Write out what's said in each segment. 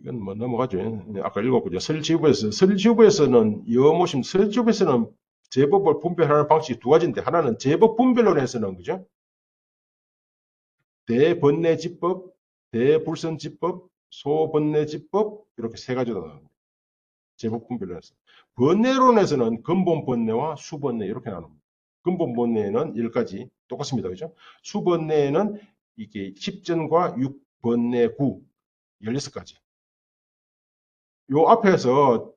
이건 뭐 넘어가죠. 아까 읽었군요. 설지후보에서는 여모심, 설지후보에서는 제법을 분별하는 방식이 두 가지인데, 하나는 제법 분별론에서는, 그죠? 대번뇌지법, 대불선지법, 소번뇌지법, 이렇게 세 가지가 나옵니다. 제법 분별론에서. 번뇌론에서는 근본 번뇌와 수번뇌, 이렇게 나눕니다. 근본 번뇌는 10가지, 똑같습니다. 그죠? 수번뇌는 이게 10전과 6번뇌 9, 16가지. 요 앞에서,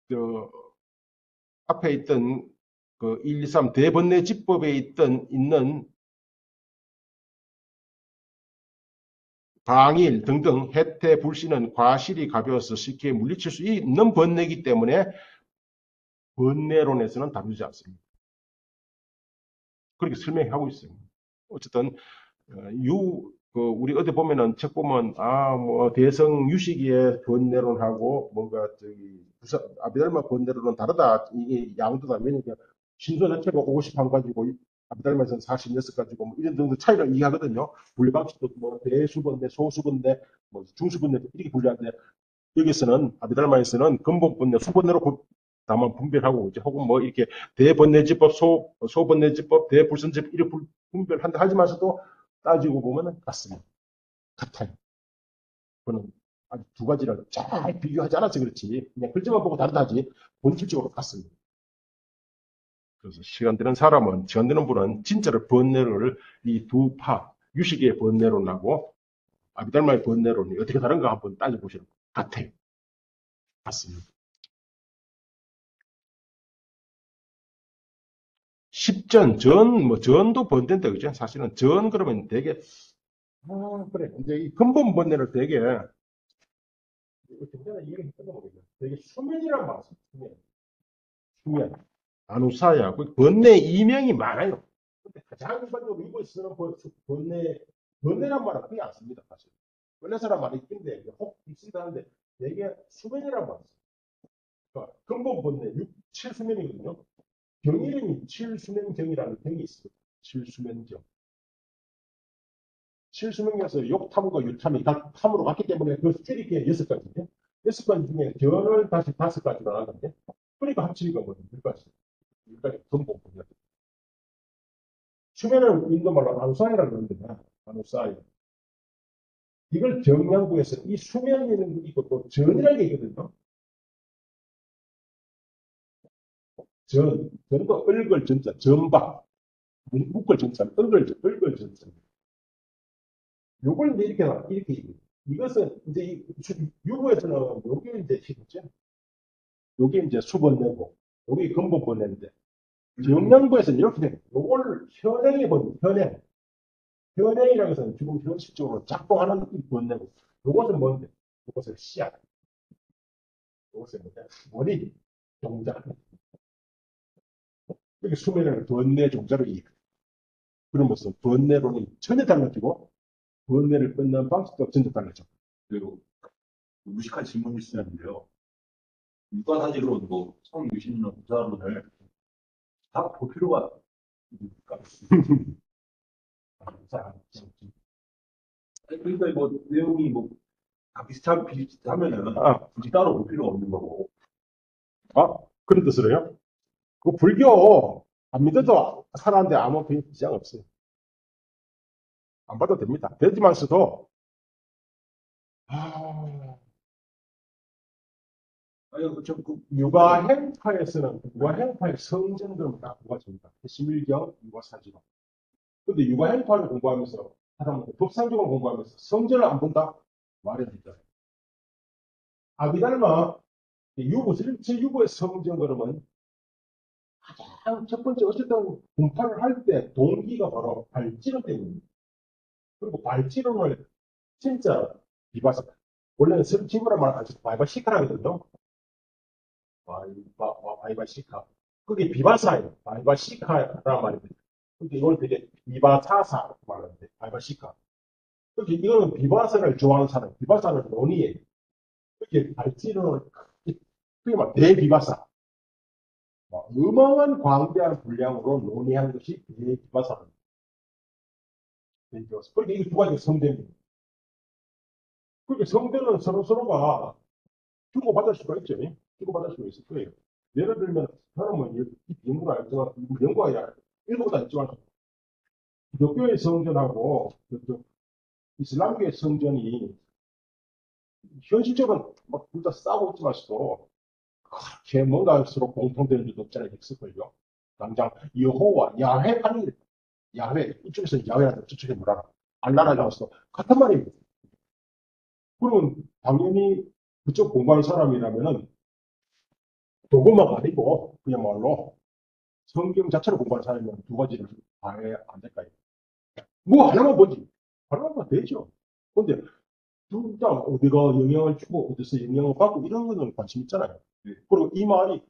그, 앞에 있던 그 1, 2, 3 대번뇌지법에 있는 방일 등등 해태 불신은 과실이 가벼워서 쉽게 물리칠 수 있는 번뇌이기 때문에 번뇌론에서는 다루지 않습니다. 그렇게 설명하고 있어요. 어쨌든 우리 어디 보면은 책 보면 뭐 대성 유식의 번뇌론하고 뭔가 저기 아비달마 번뇌론은 다르다. 이게 양도다. 왜냐면 신소 자체가 51 가지고 아비달마에서는 46 가지고 뭐 이런 정도 차이를 이해하거든요. 분리 방식도 뭐 대수번뇌, 소수번뇌, 뭐 중수번뇌 이렇게 분류하는데 여기서는 아비달마에서는 근본번뇌, 수번뇌로 다만 분별하고 이제 혹은 뭐 이렇게 대번뇌지법, 소번뇌지법, 대불선지법 이렇게 분별한다 하지만서도 따지고 보면 같습니다. 같아요. 그거는 아주 두 가지를 잘 비교하지 않아서 그렇지 그냥 글자만 보고 다르다지 본질적으로 같습니다. 그래서 시간 되는 분은 진짜로 번뇌를 이 두 유식의 번뇌론하고 아비달마의 번뇌론이 어떻게 다른가 한번 따져보시는 것 같아요. 같습니다. 10전, 전도 번뇌인데, 그죠? 사실은 그러면 되게, 그래. 이제 이 근본 번뇌를 되게, 전에 얘기했던 거 보니까 되게 수면이란 말이죠. 수면. 아누사야. 그 번뇌 이명이 많아요. 근데 가장 일반적으로 미국에 쓰는 번뇌란 말은 거의 안 씁니다, 사실. 번뇌사란 말이 있긴데, 혹 있습니다 하는데, 되게 수면이란 말이죠. 그러니까 근본 번뇌, 6, 7수면이거든요. 병 이름이 칠수면경이라는 병이 있습니다. 칠수면경. 칠수면경에서 욕탐과 유탐이 각 탐으로 갔기 때문에 그 줄이 그냥 6가지인데, 6가지 중에 견을 다시 5가지로 나눴는데, 그러니까 합치니까 뭐, 10가지. 10가지 근본 번뇌. 수면은 인도말로 아누사이라고 그러는데, 아누사이. 이걸 정량부에서 이 수면이라는 게 있고 또 전이라는 게 있거든요. 전도 얼걸 전자, 전박. 묶을 전자, 얼걸 전자. 요걸 이제 이렇게 이것은 이제 유구에서는 요게 이제 시죠. 요게 이제 수번뇌고, 요게 근본번뇌인데, 영양부에서는 이렇게 돼요. 요걸 현행에 보면 현행이라는 것은 지금 현실적으로 작동하는 이 번뇌고, 요것은 뭔데? 요것은 씨앗, 요것은 뭐냐? 원인, 종자. 이렇게 수면을 번뇌 종자로 이해. 그러면서 번뇌론이 전혀 달라지고, 번뇌를 끝난 방식도 전혀 달라져. 그리고 무식한 질문일 수 있는데요. 육아사지로 뭐 성유신이나 부사론을 다 볼 필요가 있습니까? 그러니까 뭐 내용이 뭐 다 비슷하면은 굳이 따로 볼 필요가 없는 거고. 그런 뜻으로요? 그 불교 안 믿어도 사람한테 아무 지장 없어요. 안 봐도 됩니다. 되지만서도 육아행파의 성전들은 딱 두 가지입니다. 심일경, 육아사지론. 근데 육아행파를 공부하면서 사람한테 법상적으로 공부하면서 성전을 안 본다? 말이 안 되잖아요. 아비달마 제6부의 성전 그러면 가장 첫 번째 어쨌든 공파를 할 때 동기가 바로 발찌론 때문입니다. 그리고 발찌론을 진짜 비바사 원래는 설치부란 말을 하죠. 바이바시카라거든요. 바이바시카. 그게 비바사예요. 바이바시카라는 말입니다. 근데 이걸 되게 비바사사 말하는데 바이바시카. 그게 이거는 비바사를 좋아하는 사람, 비바사는 논의예요. 그게 발찌론을 그게 막 대비바사. 어마어마한 광대한 분량으로 논의한 것이 대비바사입니다. 그러니까 이게 두 가지 성전입니다. 그렇게 성대는 서로서로가 주고받을 수가 있죠. 주고받을 수가 있을 거예요. 예를 들면, 저는 뭐, 연구가 아니지만, 연구가 아니라, 일부가 있지만, 기독교의 성전하고, 이슬람교의 성전이, 현실적으로 막 둘 다 싸우고 있지만서도, 그렇게 뭔가 서로 공통되는 것도 없잖아요. 있을걸요. 당장, 여호와, 야훼 하는, 야훼, 이쪽에서 야훼라고 저쪽에 뭐라, 알라라 나왔어. 같은 말입니다. 그러면, 당연히, 그쪽 공부하는 사람이라면은, 도구만 아니고, 그야말로, 성경 자체를 공부하는 사람이면 두 가지를 다 해야 안 될까요? 뭐 하나만 보지. 하나만 보면 되죠. 근데 둘 다 어디가 영향을 주고 어디서 영향을 받고 이런 거는 관심 있잖아요. 네. 그리고 이 말이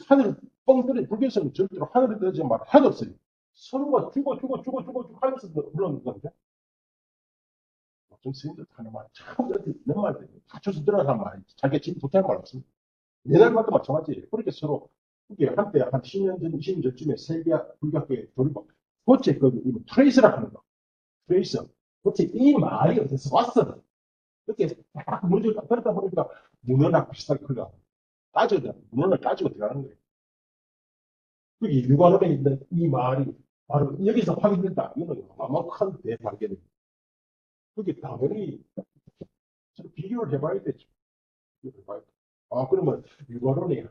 하늘 뻥 뚫린 불교에서는 절대로 하늘에 떨어지는 말 하나도 없어요. 서로가 주고 하면서 물론 건데 어떤 스님들 하는 말 참 있는 말들 갖춰서 들어가는 말 자기가 지금 못하는 말 없습니다. 옛날만도 마찬가지예요. 그렇게 서로 이게 한때 한 10년 전, 20년 전쯤에 세계 불교학교에 조립 도대체 그 트레이스라 하는 거. 트레이서. 도대체 이 말이 어디서 왔어? 이렇게 딱 문제를 딱 들었다 보니까 문헌학 비슷하게 흘러. 따져야 문헌을 따지고 들어가는 거예요. 그게 유관론에 있는 이 말이 바로 여기서 확인된다. 이거는 아마 큰 대발견입니다. 그게 당연히 비교를 해봐야 되죠. 비교를 해봐야 돼. 아, 그러면 유관론이,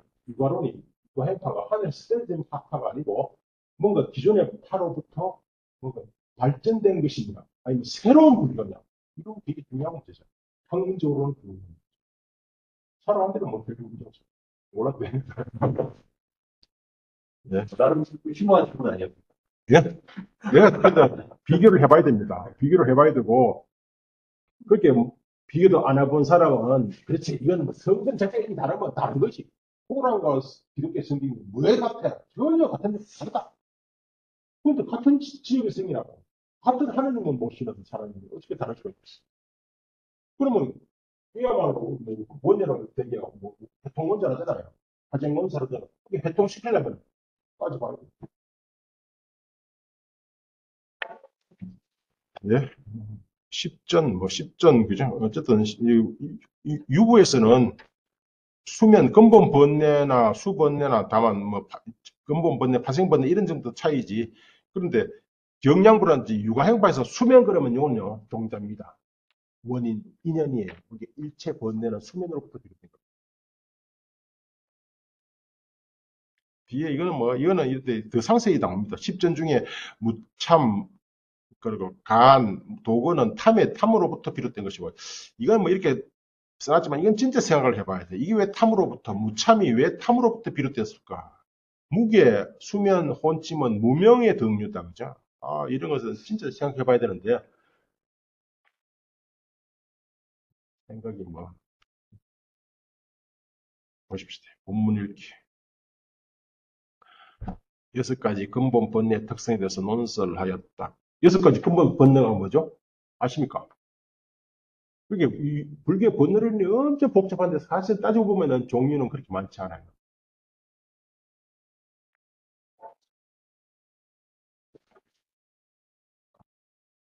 유화행파가 하늘 스탠딩 파파가 아니고 뭔가 기존의 파로부터 뭔가 발전된 것이냐, 아니면 새로운 불교냐, 이런 게 되게 중요한 문제죠. 학문적으로는 사람들은 뭐 되게 문제없어. 몰랐대. 네. 나름 심오한 질문 아니었어요. 예? 내가 그러니까 비교를 해봐야 됩니다. 비교를 해봐야 되고, 그렇게 비교도 안 해본 사람은, 그렇지, 이건 뭐 성경 자체가 다르면 다른 거지. 호랑과 기독교 성경이 왜 같아? 전혀 같은데 다르다. 근데 같은 지역의 성이라고. 같은 하느님은 못 신어도 사람인데 어떻게 다를 수가 있겠어? 그러면 그야말로 뭐 원자로 되게 뭐 해통원자라잖아요. 화생원자라잖아. 그게 해통시키려면 따져봐야 돼. 예? 10전, 뭐 10전, 그죠? 어쨌든 유부에서는 수면, 근본 번뇌나 수번뇌나 다만 뭐 근본 번뇌, 파생 번뇌 이런 정도 차이지. 그런데 경량불안지 육아행파에서 수면 그러면 요는요 동자입니다. 원인, 인연이에요. 그게 일체 번뇌는 수면으로부터 비롯된 겁니다. 뒤에 이거는 뭐 이거는 이때 더 상세히 나옵니다. 10전 중에 무참 그리고 간, 도거는 탐으로부터 비롯된 것이고 이건 뭐 이렇게 써놨지만 이건 진짜 생각을 해봐야 돼. 이게 왜 탐으로부터 무참이 왜 탐으로부터 비롯됐을까? 무게, 수면, 혼침은 무명의 등류다, 그죠? 아, 이런 것은 진짜 생각해봐야 되는데 생각이 뭐 보십시오. 본문 읽기. 6가지 근본 번뇌의 특성에 대해서 논설을 하였다. 6가지 근본 번뇌가 뭐죠? 아십니까? 그게 불교의 번뇌론이 엄청 복잡한데 사실 따지고 보면은 종류는 그렇게 많지 않아요.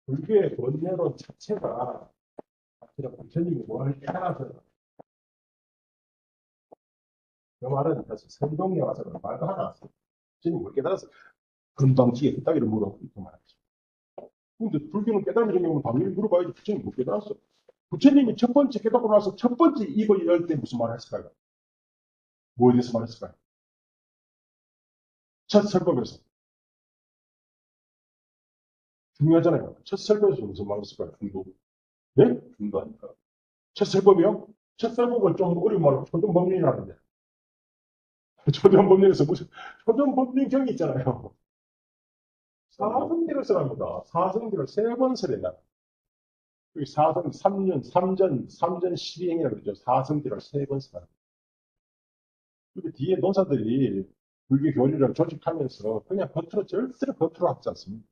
불교의 번뇌론 자체가 부처님이 뭘 깨달아서 그 말은 사실 선동에 와서 말도 하나 왔어요. 부처님이 뭘 깨달아서 금방지게 따기를 물어 이렇게 말하죠. 근데 불교는 깨달음이 생기면 당연히 물어봐야지 부처님이 못 깨달았어. 부처님이 첫 번째 깨닫고 나서 첫 번째 입을 열 때 무슨 말을 했을까요? 뭐에 대해서 말했을까요? 첫 설법에서. 중요하잖아요. 첫 설법에서 무슨 말을 했을까요? 중도. 네? 중도 아닐까? 첫 설법이요? 첫 설법을 좀 어려운 말로 초전법륜이라는데. 초전법륜에서 무슨, 초전법륜경이 있잖아요. 사성기를 써랍니다. 사성기를 세 번 써낸다. 여기 사성, 3년, 삼전 12행이라고 그러죠. 사성기를 세 번 써라. 그리고 뒤에 노사들이 불교 교리를 조직하면서 그냥 겉으로 절대로 겉으로 하지 않습니다.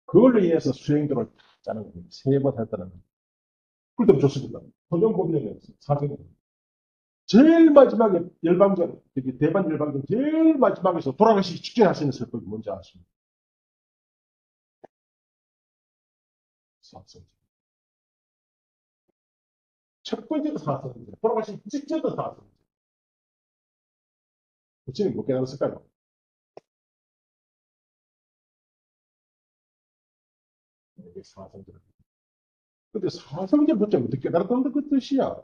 그걸로 인해서 수행도를 다 짜는 겁니다. 세 번 했다는 겁니다. 그것도 좋습니다. 소정법령에서 사정 제일 마지막에 열방전, 대반 열방전 제일 마지막에서 돌아가시기 직전에 하시는 설법이 뭔지 아십니까? 사성. 첫 번째도 사성제, 돌아가신 직전도 사성제. 부처님 몇 개 나눴을까요? 이게 사성제. 근데 사성제 부처님 어떻게 깨달았다는 그 뜻이야?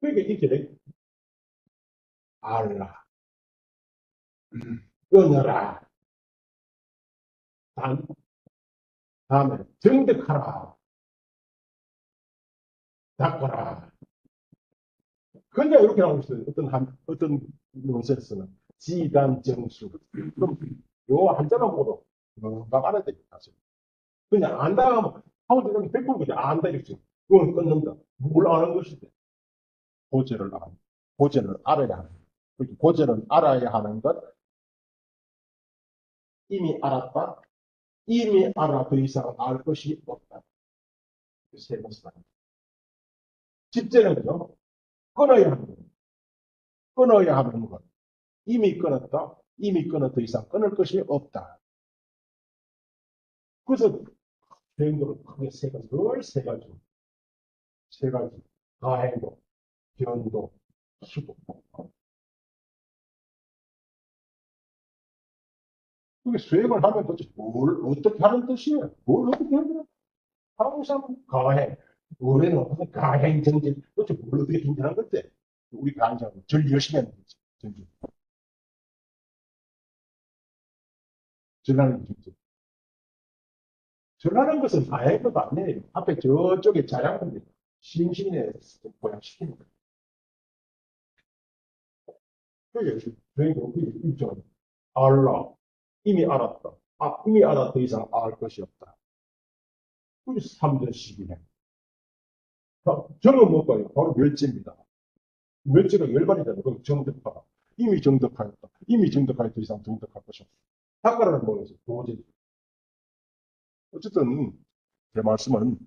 그러니까 이게 알라, 끊어라, 다음에 정득하라, 닦아라. 그냥 이렇게 나오고 있어요. 어떤 논센스는. 지단정수. 그럼 요 한자만 보고도 막 알아야 되겠다. 그냥 안다 하면, 하고 이렇게 100% 그냥 안다 이렇게. 그건 끊는다. 뭘 아는 것인데. 고제를 고제를 알아야 하는 것. 고제를 알아야 하는 것. 이미 알았다. 이미 알아 더 이상 알 것이 없다. 세 번째. 집제는요, 끊어야 하는 것. 끊어야 하는 것. 이미 끊었다. 이미 끊어 더 이상 끊을 것이 없다. 그래서 대응도를 크게 세 가지, 늘 세 가지, 세 가지. 가행도, 변도, 수도. 그게 수행을 하면 도대체 뭘 어떻게 하는 뜻이에요? 뭘 어떻게 하는 거야? 항상 가행. 올해는 무슨 가행 정진, 도대체 뭘 어떻게 정진한 건데? 우리 가행자는 절 열심히 하는 거지. 정진. 절하는 정진. 절하는 것은 가행도 아니에요. 앞에 저쪽에 자양입니다. 심신에 보양시키는 거예요. 그게 수행도 그 입장. 알라. 이미 알았다. 이미 알아 더 이상 알 것이 없다. 그게 3전식이네. 정은 뭘까요? 바로 멸지입니다. 멸지가 열반이잖아요. 그럼 정덕하다. 이미 정덕하였다. 이미 정덕하여 더 이상 정덕할 것이 없다. 탁가라는 뭐에서 도저히. 어쨌든 제 말씀은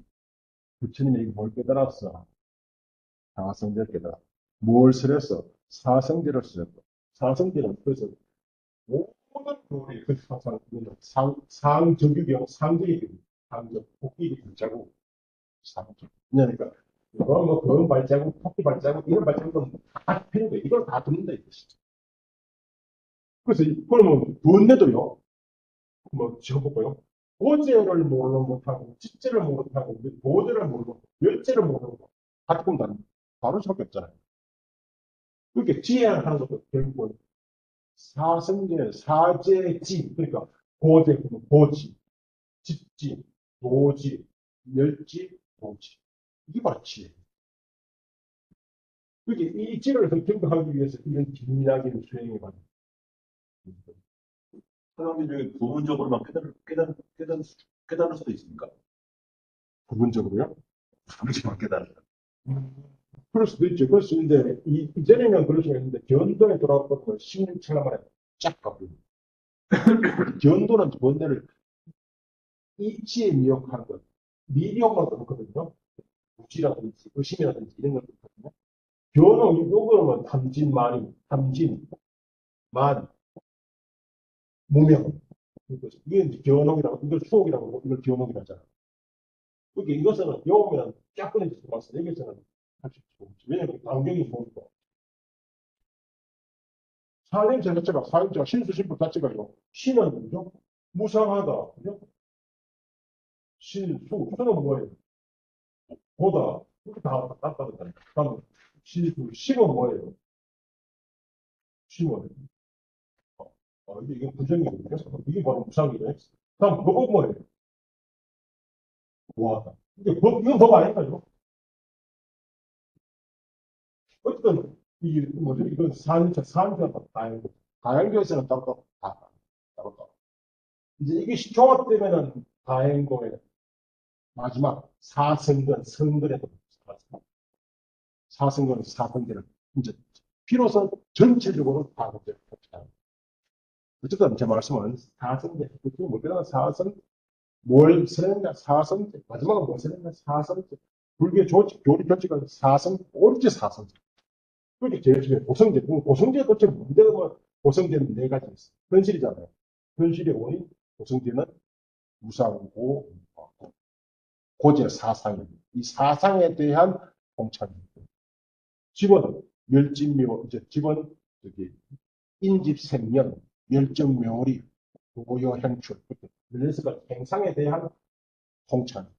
부처님이 뭘 깨달았어? 사성제를 깨달았다. 뭘 설했어? 사성제를 설했다. 사성제는 그래서 모든 교리 그 상정규경 상정이 상정 복귀 글자고 상정. 그러니까 뭐 그런 발자국, 토끼 발자국 이런 발자국은 다 필요해. 이걸 다 듣는다 이것이죠. 그래서 그러면 두뇌도요. 뭐 지어볼까요? 보제를 모르는 못하고 직제를 못하고 보제를 모르고 열제를 모르고 같은 건 바로 수밖에 없잖아요. 그렇게 지혜하는 것도 결국은 사성제, 사제지 그러니까 보제, 보지, 집지, 도지, 멸지, 도지. 이게 바로 지혜. 그게 이 지혜를 더 경험하기 위해서 이런 긴밀하게 수행해 가는 사람들 중에 부분적으로만 깨달을 수도 있습니까? 부분적으로요. 부분적으로만 깨달을. 그럴 수도 있죠. 그럴 수 있는데, 이전에는 그럴 수가 있는데, 견도에 돌아왔던 16차가 만에 쫙 가버립니다. 견도는 번뇌를 이치에 미혹하는 것, 미혹만 그렇거든요. 무지라든지, 의심이라든지 이런 것들 있거든요. 견은, 요거는 탐진, 만이, 탐진, 만, 무명. 이게 이제 견혹이라고, 이걸 수혹이라고 하고, 이걸 견혹이라고 하잖아. 그러니까 이것은, 요거면 쫙 끊어질 수가 있어. 여기서는 할 수 있고. 왜냐면, 안경이 보니까. 사냄새 자체가, 사임자가 신수신부 자체가요. 신은 뭐죠? 무상하다. 그죠? 신수. 수는 뭐예요? 보다. 이렇게 다 따뜻하다. 다음, 신수. 심은 뭐예요? 심은. 이게 부정이거든요. 이게 바로 무상이네. 다음, 법은 뭐예요? 보하다. 이건 법 아닌가요? 어쨌든, 이게 뭐죠? 이건 사임자, 다양교에서는 따로, 따로. 이제 이게 종합되면은 다행도의 마지막 사성근, 성근에도 사성근, 사성근을 이제 비로소 전체적으로 다 문제를 합니다. 어쨌든 제 말씀은 사성제, 그게 뭐냐 사성, 뭘 쓰느냐 사성제, 마지막은 뭘 쓰느냐 사성제, 불교 조직, 교리 조직은 사성, 오로지 사성제. 그렇게 제일 중요해. 고성제, 고성제 도대체 문제가 뭐, 고성제는 네 가지 있어. 현실이잖아요. 현실의 원인, 고성제는 무상고, 고제 사상입니다. 이 사상에 대한 공찬입니다. 집은 멸진묘, 이제 집은 저기 인집생년, 멸종묘리, 고요행출, 그래서 행상에 대한 공천.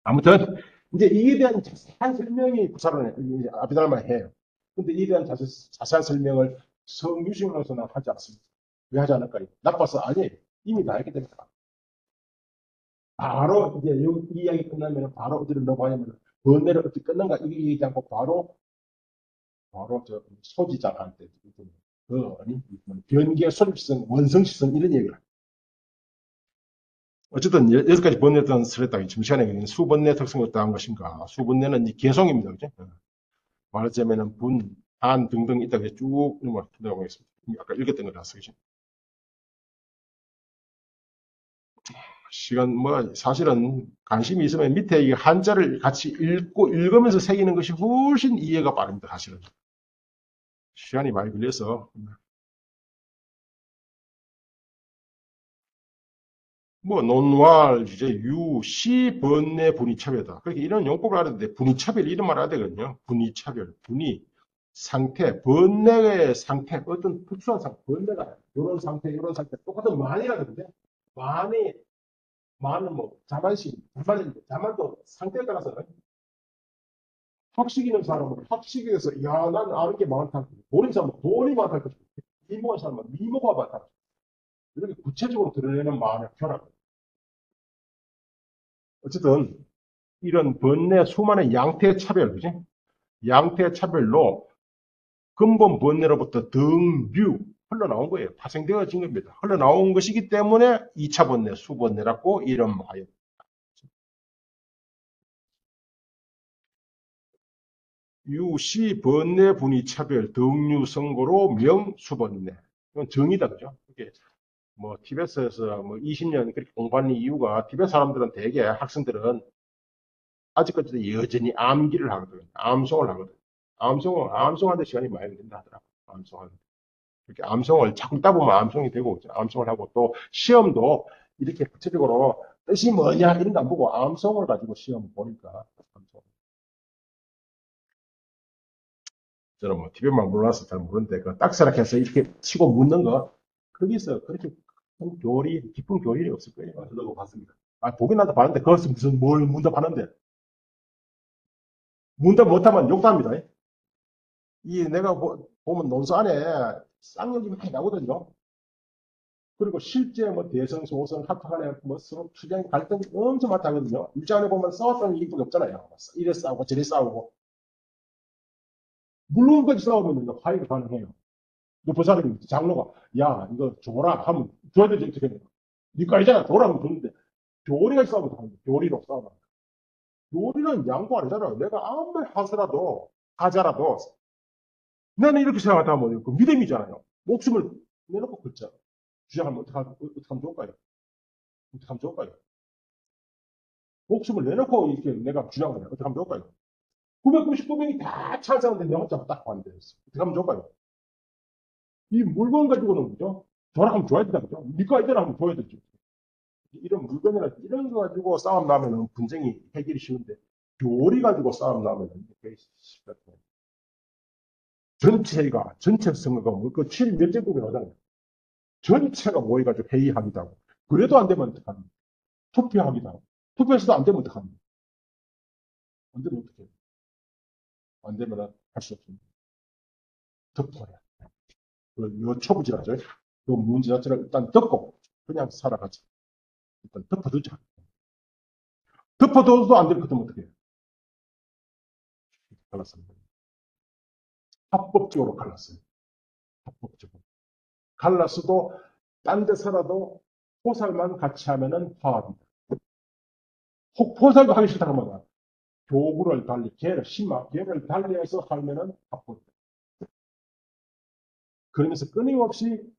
아무튼 이제 이에 대한 자세한 설명이 부사론에 아비달만 해요. 근데 이에 대한 자세한 설명을 성유식으로서는 하지 않습니다. 왜 하지 않을까요? 나빠서 아니 이미 다 알게 됩니다. 바로 이제 이 이야기 끝나면 바로 어디를 넘어가냐면 번뇌를 어떻게 끝난가 이게 얘기하지 않고 바로 저 소지자한테 그 변기의 소립성, 원성시성 이런 얘기를 합니다. 어쨌든 여섯 가지 번뇌 등을 설했다. 지금 시간에 수번뇌 특성이 어떠한 것인가? 수번뇌는 이 개성입니다. 그죠? 말하자면은 분, 한 등등 있다고 쭉 들어가겠습니다. 아까 읽었던 거라서 그죠? 시간 뭐 사실은 관심이 있으면 밑에 이 한자를 같이 읽으면서 새기는 것이 훨씬 이해가 빠릅니다. 사실은 시간이 많이 걸려서 뭐 논왈, 주제, 유, 시, 번뇌, 분이차별이다. 그렇게 이런 용법을 알았는데 분이차별 이런 말 알아야 되거든요. 분이차별, 분이 상태, 번뇌의 상태, 어떤 특수한 상태, 번뇌가 이런 상태, 이런 상태 똑같은 만이라거든요. 만이 만은 뭐 자만심, 자만도 상태에 따라서 학식 있는 사람은 학식에서 야, 난 아는 게 많다. 돈인 사람은 돈이 많다. 미모한 사람은 미모가 많다. 이렇게 구체적으로 드러내는 만의 결합. 어쨌든 이런 번뇌 수많은 양태 차별, 그지? 양태 차별로 근본 번뇌로부터 등류 흘러나온 거예요. 파생되어진 겁니다. 흘러나온 것이기 때문에 2차 번뇌, 수번뇌라고 이름하여. 유, 시, 번뇌, 분위, 차별, 등류, 선고로 명, 수번뇌. 이건 정의다, 그죠? 이게 뭐 티베트에서 뭐 20년 그렇게 공부하는 이유가 티베트 사람들은 대개 학생들은 아직까지도 여전히 암기를 하거든. 암송을 하거든. 암송하는데 시간이 많이 걸린다 하더라고. 암송하는. 이렇게 암송을 자꾸 따 보면 암송이 되고, 암송을 하고 또 시험도 이렇게 구체적으로 뜻이 뭐냐 이런 거 안 보고 암송을 가지고 시험 보니까. 암송. 저는 뭐 티벳만 몰라서 잘 모르는데 그 딱스락해서 이렇게 치고 묻는 거 거기서 그렇게 큰 교리, 깊은 교리가 없을 거예요. 저도 그거 봤습니다. 아, 보긴 나도 봤는데 그것은 무슨 뭘 문답하는데 문답 못하면 욕답니다. 이 내가 보면 논술 안에 쌍욕이 많이 나오거든요. 그리고 실제 뭐 대선, 소선, 합학안에 뭐 서로 투쟁 갈등이 엄청 많다거든요. 일장안에 보면 싸웠다는 얘기밖에 없잖아요. 이래 싸우고 저래 싸우고 물론까지 싸우면 화해가 가능해요. 높은 사람이 장로가 야 이거 줘라 하면 줘야 되지 어떻게 해요. 니가 아니잖아 줘라 하면 줬는데 교리가 싸우면 다른데 교리로 싸우면 교리는 양보 안 하잖아요. 내가 아무리 하자라도 나는 이렇게 생각하면 그 믿음이잖아요. 목숨을 내놓고 걷자. 주장하면 어떻게 하면 좋을까요? 어떻게 하면 좋을까요? 목숨을 내놓고 이렇게 내가 주장을 해. 어떻게 하면 좋을까요? 999명이 다 찬성하는데 내 혼자 딱 반대했어. 어떻게 하면 좋을까요? 이 물건 가지고는 그죠? 저랑 하면 줘야 된다, 그죠? 니가 이대로 하면 줘야 되죠. 이런 물건이나 이런 거 가지고 싸움 나면은 분쟁이 해결이 쉬운데, 교리 가지고 싸움 나면은 되게 쉽다. 전체 선거가 뭐, 그 7몇 제국이 나잖아요. 전체가 모여가지고 회의합니다. 그래도 안 되면 어떡합니까? 투표합니다. 투표해서도 안 되면 어떡합니까? 안 되면 어떡해요? 안 되면 할 수 없습니다. 덮어야. 요 초부지라죠. 그 문제 자체를 일단 덮고 그냥 살아가자. 일단 덮어두자. 덮어둬도 안 될 것 같으면 어떻게 해요? 갈랐습니다. 합법적으로 갈랐어요. 합법적으로. 갈랐어도 딴 데 살아도 포살만 같이 하면은 화합니다. 혹 포살도 하기 싫다 하면 교구를 달리, 개를 달리해서 하면은 합법입니다. 그러면서 끊임없이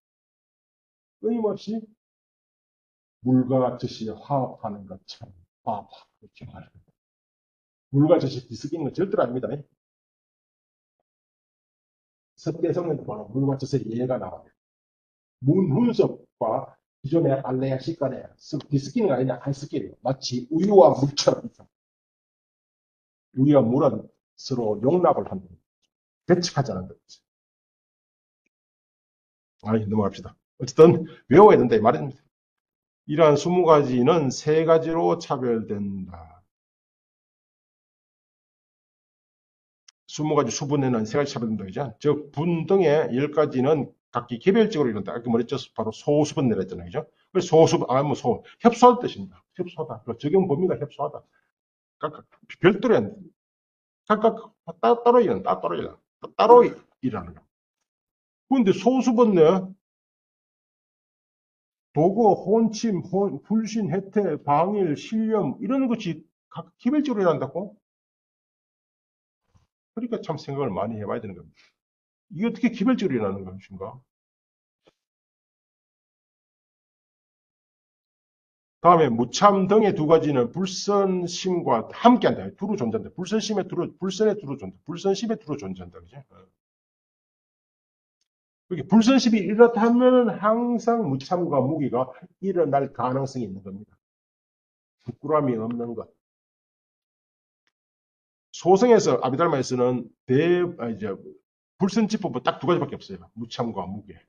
물과 젖이 화합하는 것처럼 화합하고 있죠. 물과 젖이 뒤섞이는 건 절대로 아닙니다. 석대성은 바로 물과 젖의 예가 나와요. 문훈석과 기존의 알레아 식간에 뒤섞이는 게 아니라 안 섞여요. 마치 우유와 물처럼. 우유와 물은 서로 용납을 한다. 배척하지 않는 거지. 아니, 넘어갑시다. 어쨌든 외워야 된다 이 말입니다. 이러한 20가지는 3가지로 차별된다. 20가지 수분에는 3가지 차별된다. 그죠? 즉, 분 등의 10가지는 각기 개별적으로 이룬다. 아까 말했죠. 바로 소수분내라 했잖아요. 그죠? 그래서 소수분, 협소할 뜻입니다. 협소하다. 그 적용 범위가 협소하다. 각각 별도로 해야 각각 따로 일한다. 따로 일하는 거. 그런데 소수분내, 도구, 혼침, 불신, 해태, 방일, 실념 이런 것이 각 개별적으로 일한다고? 그러니까 참 생각을 많이 해봐야 되는 겁니다. 이게 어떻게 개별적으로 일어나는 것인가? 다음에 무참 등의 2가지는 불선심과 함께한다. 두루 존재한다. 불선에 두루 존재, 불선심에 두루 존재한다. 그죠? 그렇게 불선심이 이렇다면 항상 무참과 무기가 일어날 가능성이 있는 겁니다. 부끄러움이 없는 것. 소성에서 아비달마에서는 이제 불선지법은 딱 2가지밖에 없어요. 무참과 무게.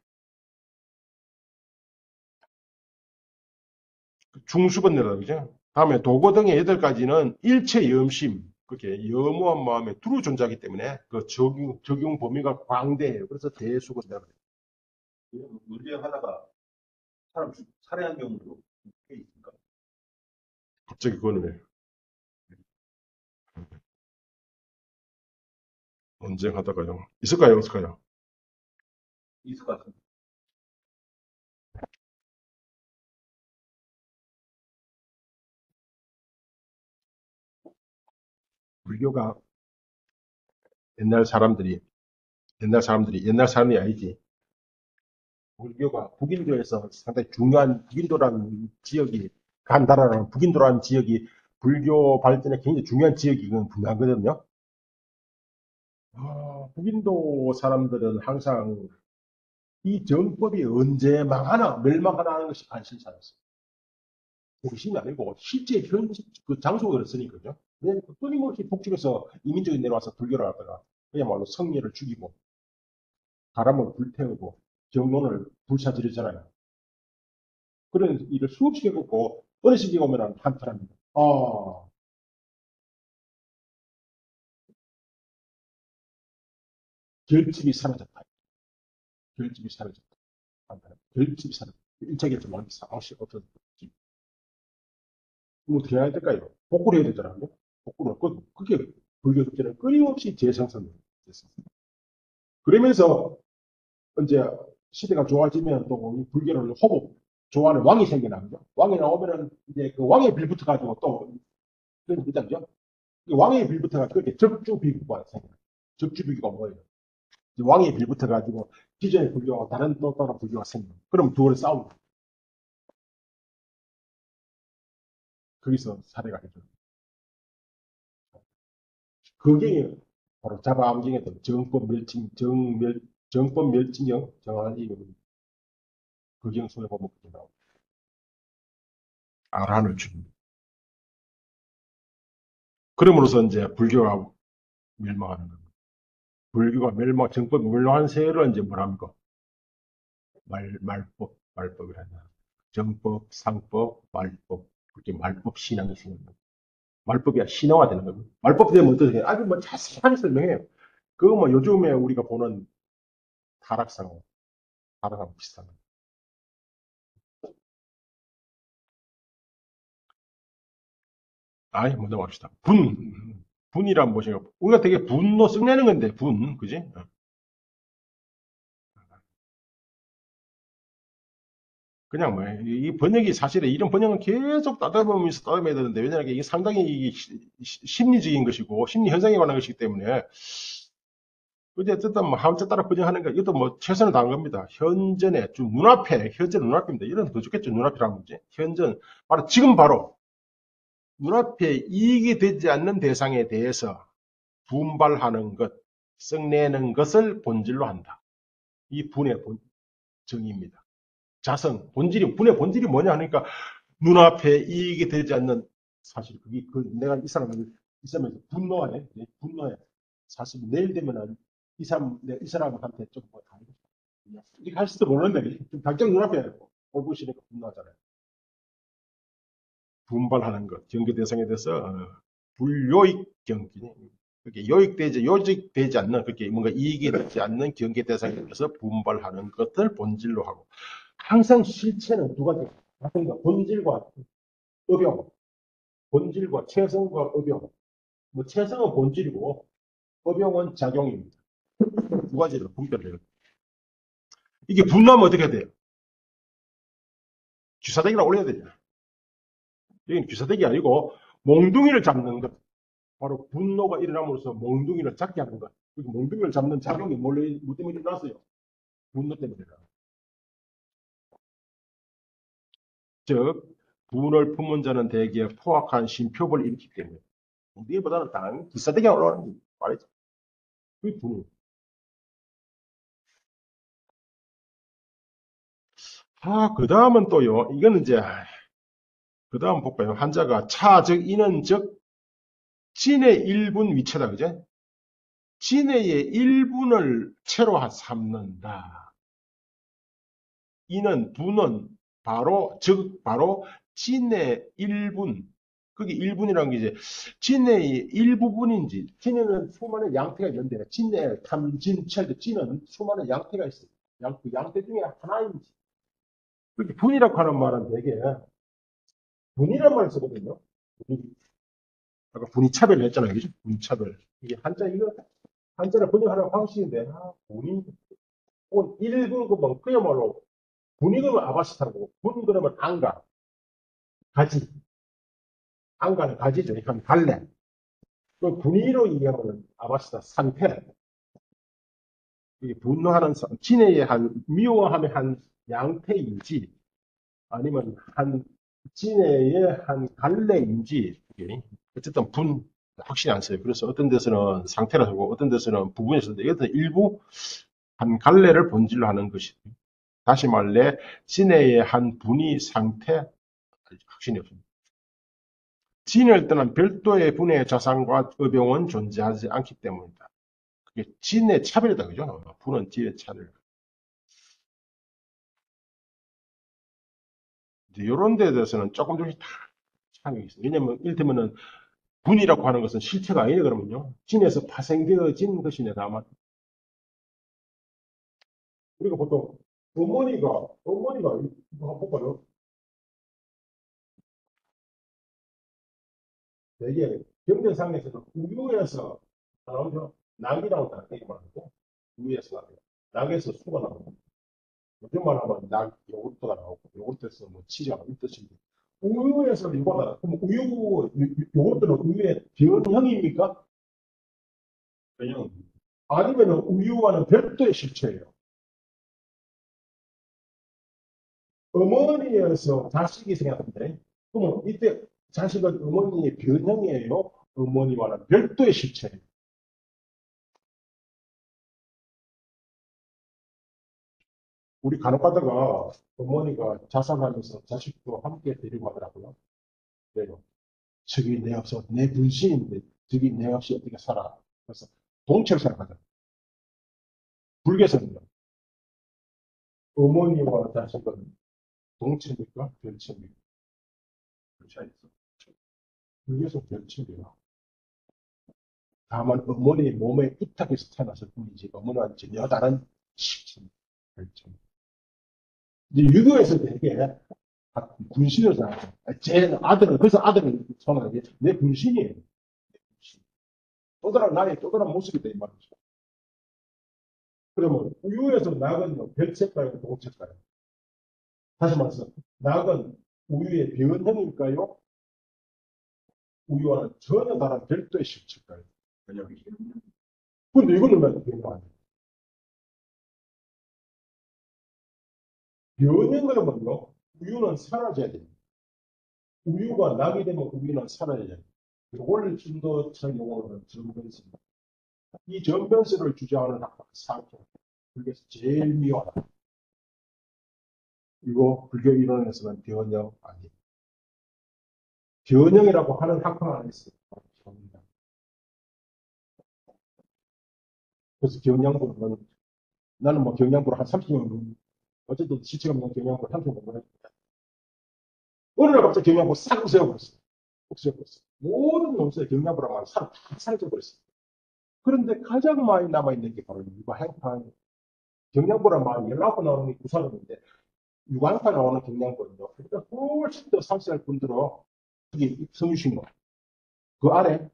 중수번내라 그죠? 다음에 도고 등의 8가지는 일체 염심, 그렇게 염무한 마음에 두루 존재하기 때문에 그 적용 범위가 광대해요. 그래서 대수건내라 그래요. 문제 하나가 사람 살해한 경우도 꽤 있을까? 갑자기 그거는 왜? 언제 하다가요? 있을까요? 없을까요? 있을 것 같습니다. 불교가 옛날 사람이 아니지. 불교가 북인도에서 상당히 중요한 북인도라는 지역이 간다라는 북인도라는 지역이 불교 발전에 굉장히 중요한 지역이 건 분명하거든요. 북인도 사람들은 항상 이 정법이 언제 망하나 멸망하나 하는 것이 관심사였어요. 호기심이 아니고 실제 현실 그 장소가 그랬으니까요. 그냥 끊임없이 북쪽에서 이민족이 내려와서 불교를 하다가 그야말로 성녀를 죽이고 가람을 불태우고 경론을 불사지르잖아요. 그런 일을 수없이 겪었고 어느 시기에 오면 한탄합니다. 결집이 사라졌다. 결집이 사라졌다. 결집이 사라졌다. 1차 결집 완전 상황이 없어졌다. 그럼 어떻게 해야 될까요? 복구를 해야 되잖아요. 복구를. 그게 불교 독재는 끊임없이 재생산됐습니다. 그러면서 이제 시대가 좋아지면 또 불교를 호복 좋아하는 왕이 생겨나죠. 왕이 나오면은 이제 그 왕의 빌부터 가지고 또 그런 거죠. 왕의 빌부터 가지고 그렇게 적주비구가 생겨요. 적주비구가 뭐예요? 왕의 빌부터 가지고 기존의 불교와 다른 또 다른 불교가 생겨요. 그럼 두어를 싸우고 거기서 사례가 되죠. 그게 바로 자바암경에도 정법 멸칭형 정한 이거입니다. 그경 손에 보면 그게 나옵니다. 아란을 줍니다. 그럼으로써 이제 불교가 멸망하는 겁니다. 불교가 정법이 멸망한 세를 이제 뭐랍니까? 말법이란다. 정법, 상법, 말법. 그렇게 말법 신앙이 생깁니다. 말법이 신앙화되는 겁니다. 말법 되면 어떻게 해요? 아주 뭐 자세하게 설명해요. 그거 뭐 요즘에 우리가 보는 타락상하고 비슷한 거예요. 아니, 먼저 봅시다. 분이란 무엇인가? 우리가 되게 분노 썩내는 건데, 그지? 그냥 뭐, 이 번역이 사실은 이런 번역은 계속 따져보면서 되는데, 왜냐하면 이게 상당히 심리적인 것이고, 심리 현상에 관한 것이기 때문에, 어쨌든 뭐, 한자 따라 번역하는 거, 이것도 뭐, 최선을 다한 겁니다. 현전에, 좀 현재 눈앞입니다. 이런 더 좋겠죠, 눈앞이라는 거지. 현전. 지금 바로, 눈앞에 이익이 되지 않는 대상에 대해서 분발하는 것, 썩내는 것을 본질로 한다. 이 분의 정의입니다. 분의 본질이 뭐냐 하니까 눈앞에 이익이 되지 않는 사실, 내가 이 사람에서 분노해. 사실 내일 되면은 이 사람한테 좀뭐 다르게 이렇게 할지도 모르는데 좀 당장 눈앞에 올보시니까 분노하잖아요. 분발하는 것, 경계 대상에 대해서 불요익 경기, 그렇게 요직되지 않는 그렇게 뭔가 이익이 되지 않는 경계 대상에 대해서 분발하는 것을 본질로 하고 항상 실체는 두 가지 같은 본질과 의병, 본질과 체성과 의병. 뭐 체성은 본질이고 의병은 작용입니다. 두 가지를 분별을 해요. 이게 분노하면 어떻게 돼요? 귀사대기를 올려야 되잖아. 여기는 귀사대기 아니고 몽둥이를 잡는 것. 바로 분노가 일어남으로써 몽둥이를 잡게 하는 것. 그리고 몽둥이를 잡는 작용이 뭐 때문에 일어났어요? 분노 때문에 일어나. 즉, 분을 품은 자는 대개 포악한 심표를 일으키기 때문에. 몽둥이보다는 당연히 귀사대기가 올라가는 말이죠. 그게 분노. 그 다음은 또요. 이거는 이제, 그 다음 볼까요? 한자가 차, 즉, 이는, 즉, 진의 1분 위치다, 그죠? 진해의 1분을 채로 삼는다. 이는, 분은, 바로, 진의 1분. 그게 1분이라는 게 이제, 진해의 일부분인지, 진해는 수많은 양태가 있는데, 진해, 탐진, 찰, 진은 수많은 양태가 있어요. 그 양태 중에 하나인지. 그렇게 분이라고 하는 말은 되게, 분이란 말을 쓰거든요. 아까 분이 차별을 했잖아요. 그죠? 분이 차별. 이게 한자를 번역하는 방식인데, 분이, 혹은 일분 그면 그야말로, 분이 그러면 아바시타고, 분 그러면 안가, 가지. 안가는 가지죠. 한 갈래. 그 분위로 이해하면 아바시타 상태. 이 분노하는 진해의 미워함의 한 양태인지, 아니면 진해의 한 갈래인지, 어쨌든 확실히 안 써요. 그래서 어떤 데서는 상태라 하고, 어떤 데서는 부분이 쓰는데, 이것은 일부 한 갈래를 본질로 하는 것이. 다시 말해, 진해의 한 분위 상태, 확신이 없습니다. 진을 떠난 별도의 분의 자산과 의병은 존재하지 않기 때문이다. 그게 진의 차별이다, 그죠? 분은 진의 차별. 이런 데에 대해서는 조금씩 다 차이가 있어요. 왜냐면, 이를테면은, 분이라고 하는 것은 실체가 아니네, 그러면요. 진에서 파생되어진 것이네, 다만. 그리고 보통, 어머니가, 이거 한번 볼까요? 되게, 경제상에서는 우유에서 나오죠. 낙이라고 다르게 말하고, 우유에서 나와요. 낙에서 수가 나오고, 요즘 말하면 낙, 요구르트가 나오고, 요구르트에서 뭐 치즈가 나오고, 이 뜻인데, 우유에서 이거가 나 그럼 요구르트는 우유의 변형입니까? 변형. 아니면은 우유와는 별도의 실체예요. 어머니에서 자식이 생겼는데, 그러면 이때 자식은 어머니의 변형이에요? 어머니와는 별도의 실체예요. 우리 간혹 가다가 어머니가 자살하면서 자식도 함께 데리고 가더라고요. 네. 저기 내 없어, 내 분신인데, 저기 내 없이 어떻게 살아. 그래서 동체를 생각하잖아. 불교에서는요, 어머니와 자식은 동체입니까? 별체입니까? 그 차이 있어. 불교에서 별체예요. 다만 어머니 몸에 입탁해서 태어났을 뿐이지, 어머니와 전혀 다른 실체입니다. 별체. 이제 유교에서 되게 분신을 생각해요. 제 아들은, 그래서 아들은 저는 내 분신이에요. 내 분신. 또 다른 나의 또 다른 모습이다, 이 말이죠. 그러면 우유에서 낙은 별체일까요? 동체일까요? 다시 말해서 낙은 우유의 변형일까요? 우유와는 전혀 다른 별도의 실체일까요? 변형이. 근데 이거는 왜 변형 안 돼요? 변형이라면요, 우유는 사라져야 돼요. 우유가 낙이 되면 우유는 사라져야 돼요. 이걸 좀 더 잘 용어로는 전변수입니다. 이 전변수를 주장하는 학파가 사학교. 그게 제일 미워하다. 이거 불교 이론에서는 변형 아니에요. 변형이라고 하는 학파가 하나 있어요. 그래서 경량부는 나는 뭐 경량부를 한 30년 어쨌든 시체가 없는 경량부를 30년 공부했는데 어느 날 갑자기 경량부 싹 없애버렸어. 없애버렸어. 모든 논술의 경량부라만 다 사라져버렸어. 그런데 가장 많이 남아있는 게 바로 유가행판. 경량부란 말이 19번 나오는 게 구사론인데 유가행판 나오는 경량부는요. 그러니까 훨씬 더 상세할 뿐더러 이게 성유신고 그 아래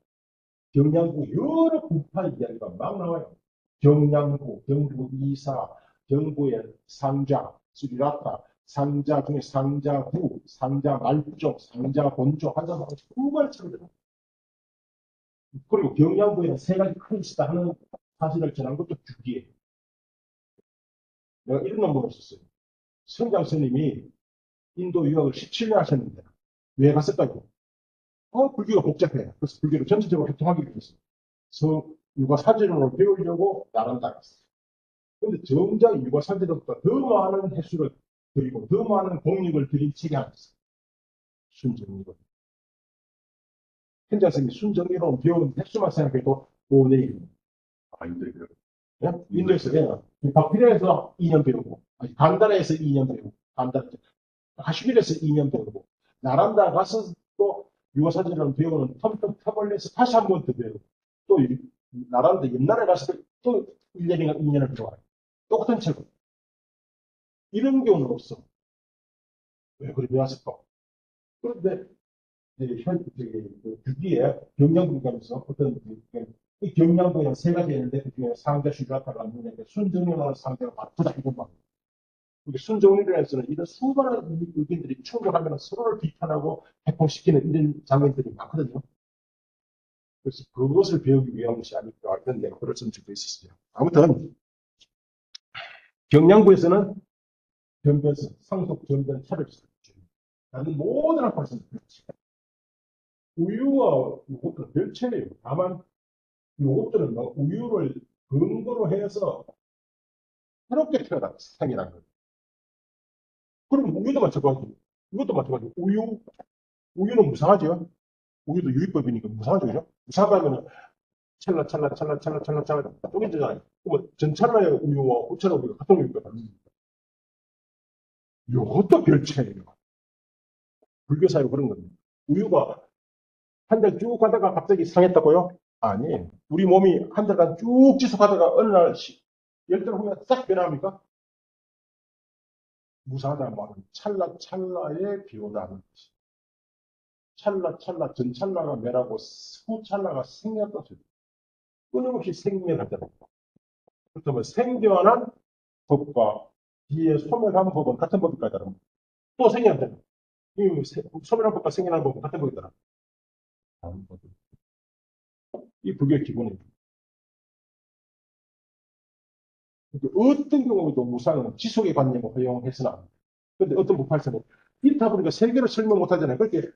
경량부 여러 분파 이야기가 막 나와요. 경량부, 경부 이사, 경부의 상자, 수리라타, 상자 중에 상자부, 상자 말종, 상자 본종, 한자만 정말 처럼 그리고 경량부에는 세 가지 큰 시다 하는 사실을 전한 것도 주기예요. 내가 이런 논문을 썼어요. 성장 스님이 인도 유학을 17년 하셨는데 왜 갔을까요? 불교가 복잡해. 그래서 불교를 전체적으로 개통하기 위해서 육아 사진론을 배우려고 나란다 갔어요. 근데 정작 육아 사진론보다 더 많은 횟수를 드리고 더 많은 공력을 들인 책이 하나 있어요. 순정리론. 현장 선생님이 순정리론 배우는 횟수만 생각해도 5대 1. 아, 인도에요. 예? 인도에서 박피라에서 2년 배우고 간다라에서 2년 배우고 간다라 카슈미르에서 2년 배우고 나란다 가서 또 유아사진을 배우는 터벌레에서 다시 한 번 더 배우고 또 나란다 옛날에 가서 또 1년인가 2년을 배워요. 똑같은 책을. 이런 경우는 없어. 왜 그래 배웠을까? 그런데 이제 주기에 경량분과에서 어떤 이 경량분이 세 가지 있는데 그중에 상자 슈라타가 있는데 순정이라는 상자가 바쁘다 이건 막 순정리론에서는 이런 수많은 의견들이 충돌하면 서로를 비판하고 해통시키는 이런 장면들이 많거든요. 그래서 그것을 배우기 위한 것이 아닐까 이런 내가 그럴 적도 있었어요. 아무튼 경량부에서는 변변성, 상속, 변변, 차별성. 나는 모든 학과에서는 그렇지. 우유와 요것도 별 차이예요. 다만 요것들은 우유를 근거로 해서 새롭게 태어난 생이라는 거예요. 그럼 우유도 마찬가지고 이것도 마찬가지고 우유는 무상하죠. 우유도 유입법이니까 무상하죠, 그죠? 무상하면 찰나 쪼개지잖아요. 그러면 전찰나의 우유와 후찰나 우유가 같은 우유가 아닙니다. 요것도 별 차이예요. 불교사에 그런 겁니다. 우유가 한 달 쭉 가다가 갑자기 상했다고요? 아니, 우리 몸이 한 달간 쭉 지속하다가 어느 날 열달 후에 싹 변합니까? 무상하다는 말은 찰나에 비오다는 것이. 전찰나가 매라고 후찰나가 생겼다 소리. 끊임없이 생겨나잖아요. 그렇다면 생겨난 법과 뒤에 소멸한 법은 같은 법일까요? 다른 법? 또 생겨나잖아요. 소멸한 법과 생겨난 법은 같은 법이더라. 다른 법. 이 불교의 기본입니다. 어떤 경우에도 무상은 지속의 관념을 허용해서는 안 돼요. 근데 어떤 법할서는 이렇다 보니까 세계를 설명 못하잖아요. 그렇게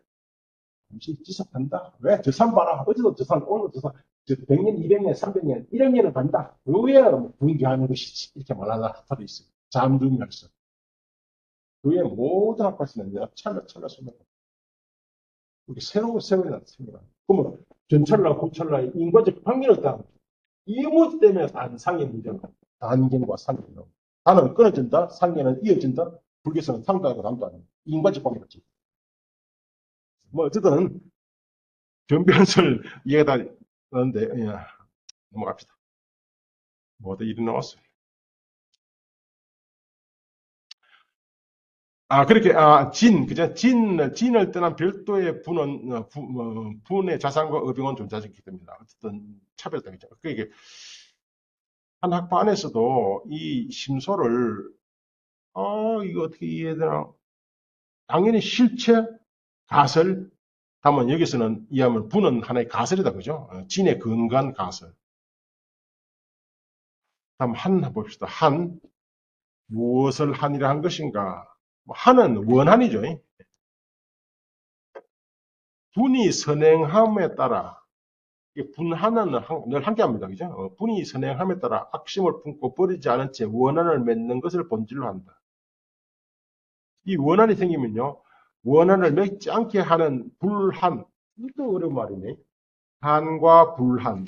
잠시 지속한다. 왜? 저 산 봐라. 어제도 저 산, 오늘도 저 산. 100년, 200년, 300년, 1억년을 간다. 그게 부인교하는 것이지. 이렇게 말하는 학파도 있어요. 잠중열서. 그의 모든 학파에서는 찰나 설명. 이게 새로운 세월이 생겨나. 그러면 전찰나, 후찰나의 인과적 관계는 없다. 이무 때문에 단상의 문제가 단계와 상계는. 단은 끊어진다, 상계는 이어진다, 불교에서는 상도 하고 남도 아니고 인과적 관계겠지. 뭐 어쨌든 변변설 이해가 다 나는데 예, 넘어갑시다. 뭐도 일이 나왔어요. 그렇게 그죠? 진을 떠난 별도의 분은 분의 자산과 의병은 존재하지 않기 때문에 어쨌든 차별당이죠. 그게 한 학파 안에서도 이 심소를 이거 어떻게 이해해야 되나? 당연히 실체, 가설, 다만 여기서는 이해하면 분은 하나의 가설이다, 그죠? 진의 근간 가설. 다음 한 봅시다. 무엇을 한이라 한 것인가? 한은 원한이죠. 분이 선행함에 따라 분한은 늘 함께합니다, 그죠? 분이 선행함에 따라 악심을 품고 버리지 않은 채 원한을 맺는 것을 본질로 한다. 이 원한이 생기면요, 원한을 맺지 않게 하는 불한, 이것도 어려운 말이네. 한과 불한.